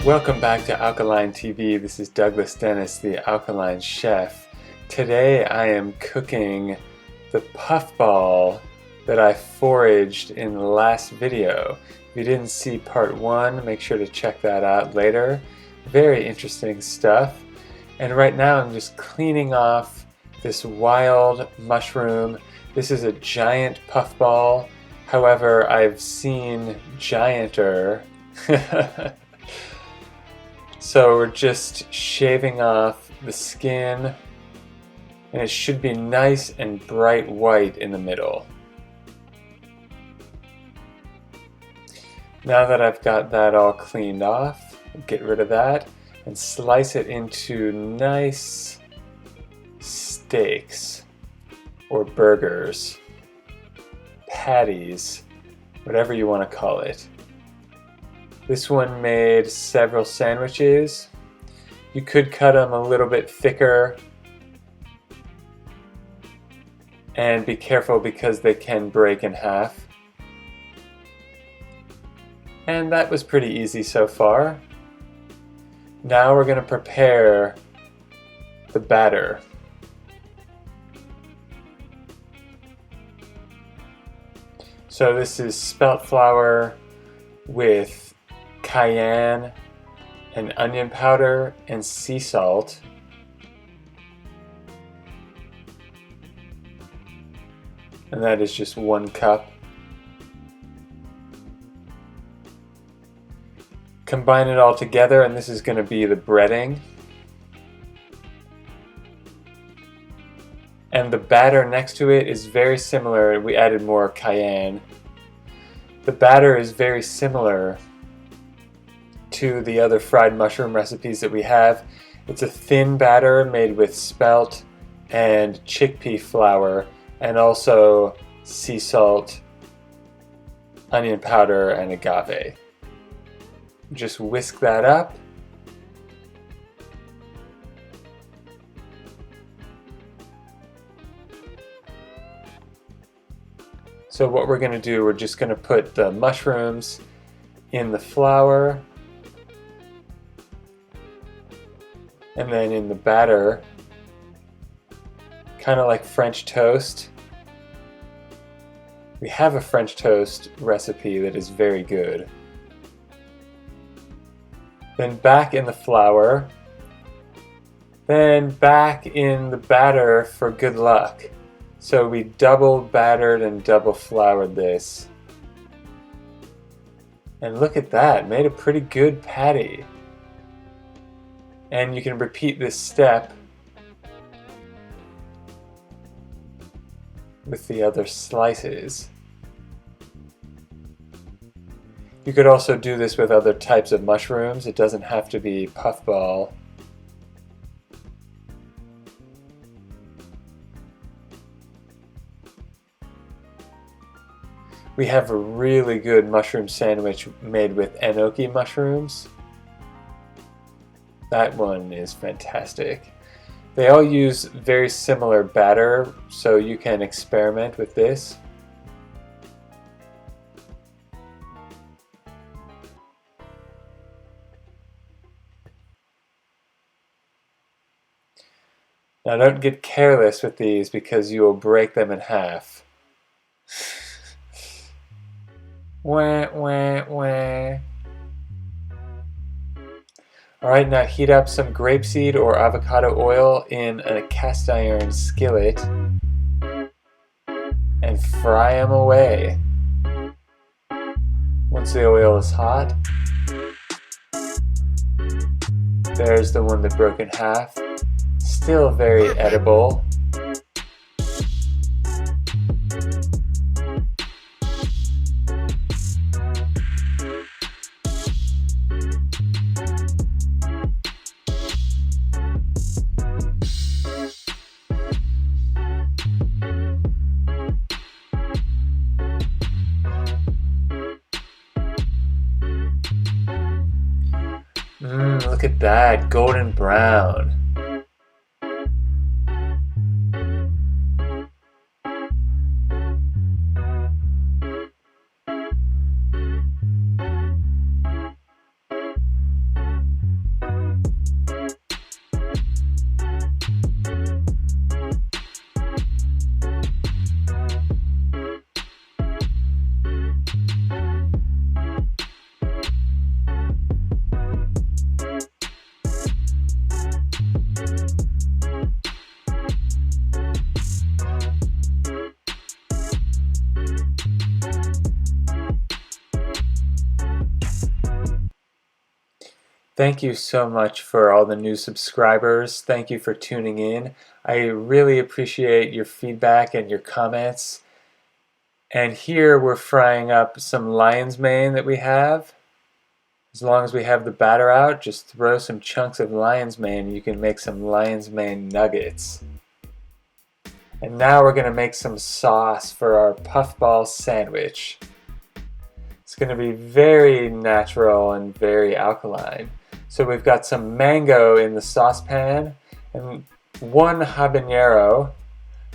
Welcome back to Alkaline TV. This is Douglas Dennis, the Alkaline Chef. Today I am cooking the puffball that I foraged in the last video. If you didn't see part 1, make sure to check that out later. Very interesting stuff. And right now I'm just cleaning off this wild mushroom. This is a giant puffball. However, I've seen gianter. So we're just shaving off the skin, and it should be nice and bright white in the middle. Now that I've got that all cleaned off, get rid of that and slice it into nice steaks or burgers, patties, whatever you want to call it. This one made several sandwiches. You could cut them a little bit thicker, and be careful because they can break in half. And that was pretty easy so far. Now we're going to prepare the batter. So this is spelt flour with cayenne and onion powder and sea salt. And that is just 1 cup. Combine it all together, and this is going to be the breading. And the batter next to it is very similar. We added more cayenne. The batter is very similar to the other fried mushroom recipes that we have. It's a thin batter made with spelt and chickpea flour, and also sea salt, onion powder, and agave. Just whisk that up. So what we're going to do, we're just going to put the mushrooms in the flour, and then in the batter, kind of like French toast. We have a French toast recipe that is very good. Then back in the flour, then back in the batter for good luck. So we double battered and double floured this. And look at that, made a pretty good patty. And you can repeat this step with the other slices. You could also do this with other types of mushrooms. It doesn't have to be puffball. We have a really good mushroom sandwich made with enoki mushrooms. That one is fantastic. They all use very similar batter, so you can experiment with this. Now don't get careless with these because you will break them in half. Wah, wah, wah. Alright, now heat up some grapeseed or avocado oil in a cast iron skillet and fry them away. Once the oil is hot, there's the one that broke in half. Still very edible. Look at that, golden brown. Thank you so much for all the new subscribers. Thank you for tuning in. I really appreciate your feedback and your comments. And here we're frying up some lion's mane that we have. As long as we have the batter out, just throw some chunks of lion's mane and you can make some lion's mane nuggets. And now we're going to make some sauce for our puffball sandwich. It's going to be very natural and very alkaline. So we've got some mango in the saucepan and 1 habanero.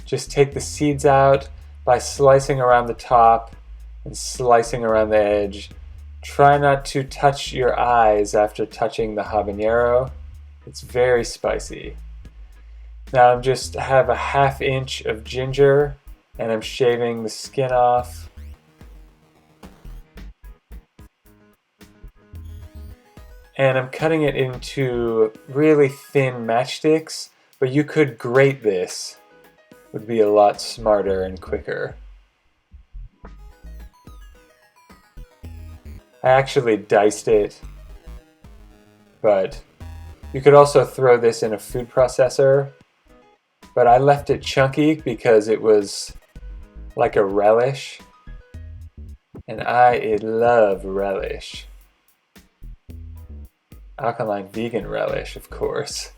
Just take the seeds out by slicing around the top and slicing around the edge. Try not to touch your eyes after touching the habanero. It's very spicy. Now I just have a 1/2 inch of ginger and I'm shaving the skin off. And I'm cutting it into really thin matchsticks, but you could grate this. It would be a lot smarter and quicker. I actually diced it, but you could also throw this in a food processor, but I left it chunky because it was like a relish, and I love relish. Alkaline vegan relish, of course.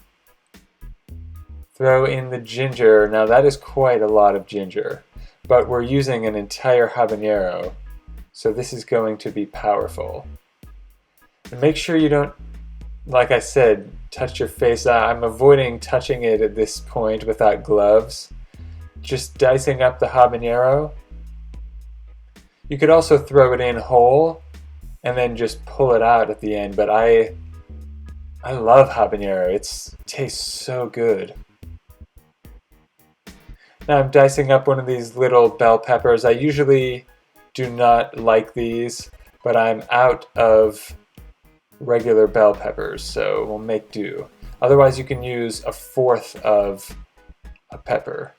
Throw in the ginger. Now that is quite a lot of ginger, but we're using an entire habanero, so this is going to be powerful. And make sure you don't, like I said, touch your face. I'm avoiding touching it at this point without gloves. Just dicing up the habanero. You could also throw it in whole and then just pull it out at the end, but I love habanero. It tastes so good. Now I'm dicing up one of these little bell peppers. I usually do not like these, but I'm out of regular bell peppers, so we'll make do. Otherwise you can use 1/4 of a pepper.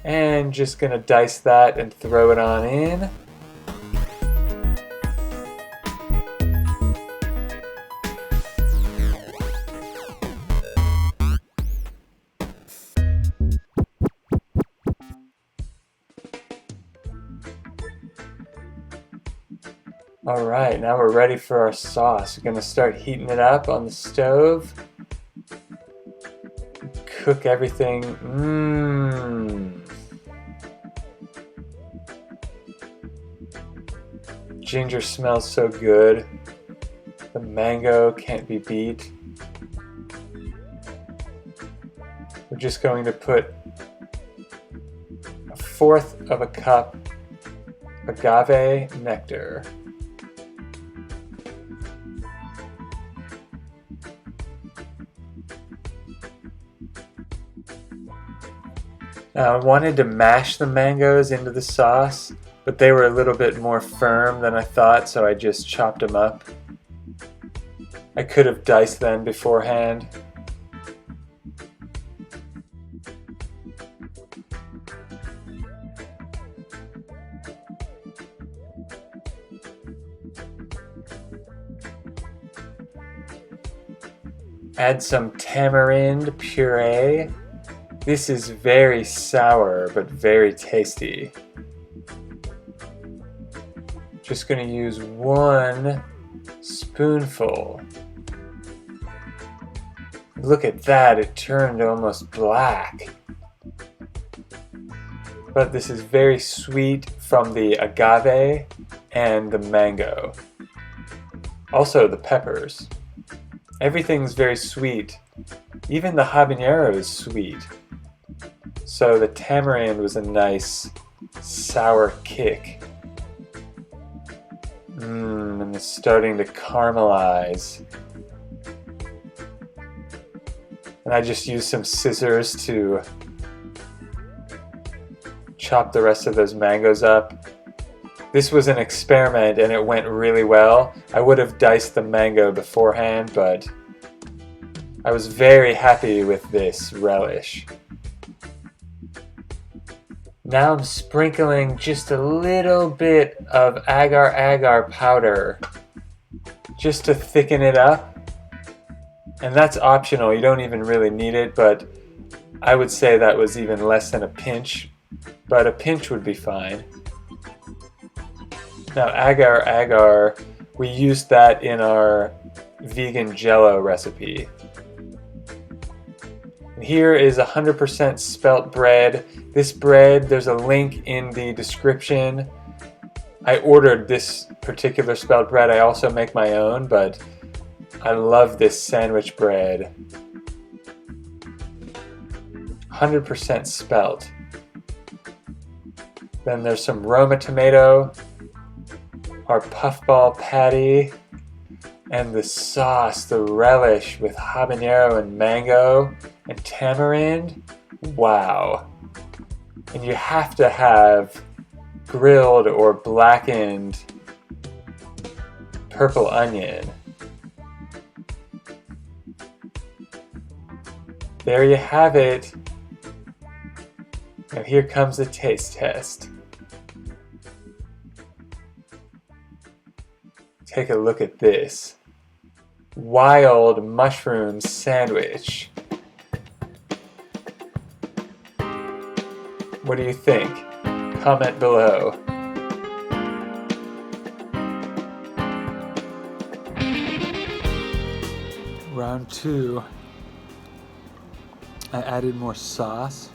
And just gonna dice that and throw it on in. Alright, now we're ready for our sauce. We're going to start heating it up on the stove. Cook everything. Ginger smells so good. The mango can't be beat. We're just going to put 1/4 of a cup agave nectar. Now I wanted to mash the mangoes into the sauce, but they were a little bit more firm than I thought, so I just chopped them up. I could have diced them beforehand. Add some tamarind puree. This is very sour, but very tasty. Just going to use 1 spoonful. Look at that, it turned almost black. But this is very sweet from the agave and the mango. Also the peppers. Everything's very sweet. Even the habanero is sweet. So the tamarind was a nice sour kick. And it's starting to caramelize. And I just used some scissors to chop the rest of those mangoes up. This was an experiment and it went really well. I would have diced the mango beforehand, but I was very happy with this relish. Now I'm sprinkling just a little bit of agar-agar powder just to thicken it up. And that's optional, you don't even really need it, but I would say that was even less than a pinch, but a pinch would be fine. Now agar, we used that in our vegan jello recipe. And here is 100% spelt bread. This bread, there's a link in the description. I ordered this particular spelt bread. I also make my own, but I love this sandwich bread. 100% spelt. Then there's some Roma tomato, our Puffball patty, and the sauce, the relish with habanero and mango and tamarind. Wow. And you have to have grilled or blackened purple onion. There you have it. Now here comes the taste test. Take a look at this. Wild mushroom sandwich. What do you think? Comment below. Round 2. I added more sauce.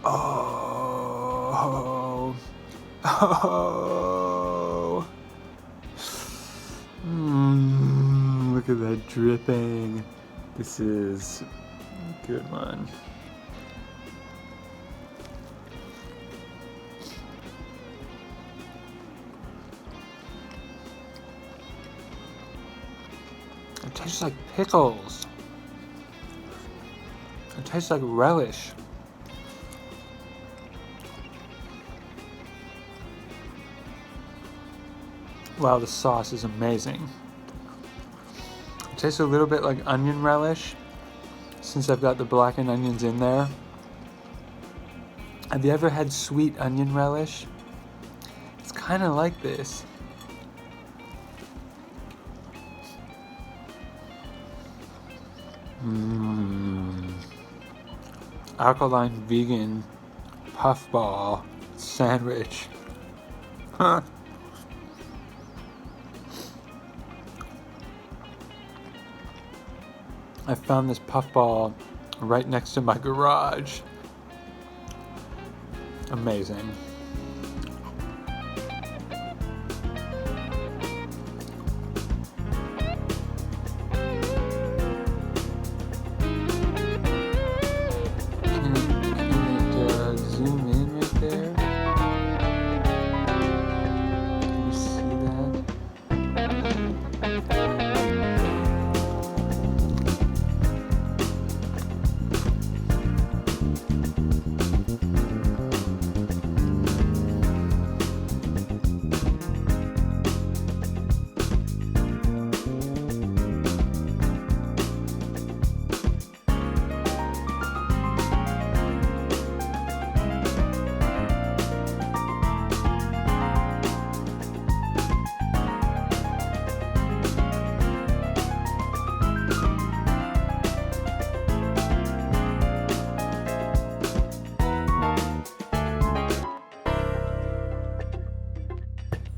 Oh. Look at that dripping. This is a good one. It tastes like pickles. It tastes like relish. Wow, the sauce is amazing. It tastes a little bit like onion relish, since I've got the blackened onions in there. Have you ever had sweet onion relish? It's kind of like this. Alkaline vegan puffball sandwich. I found this puffball right next to my garage. Amazing.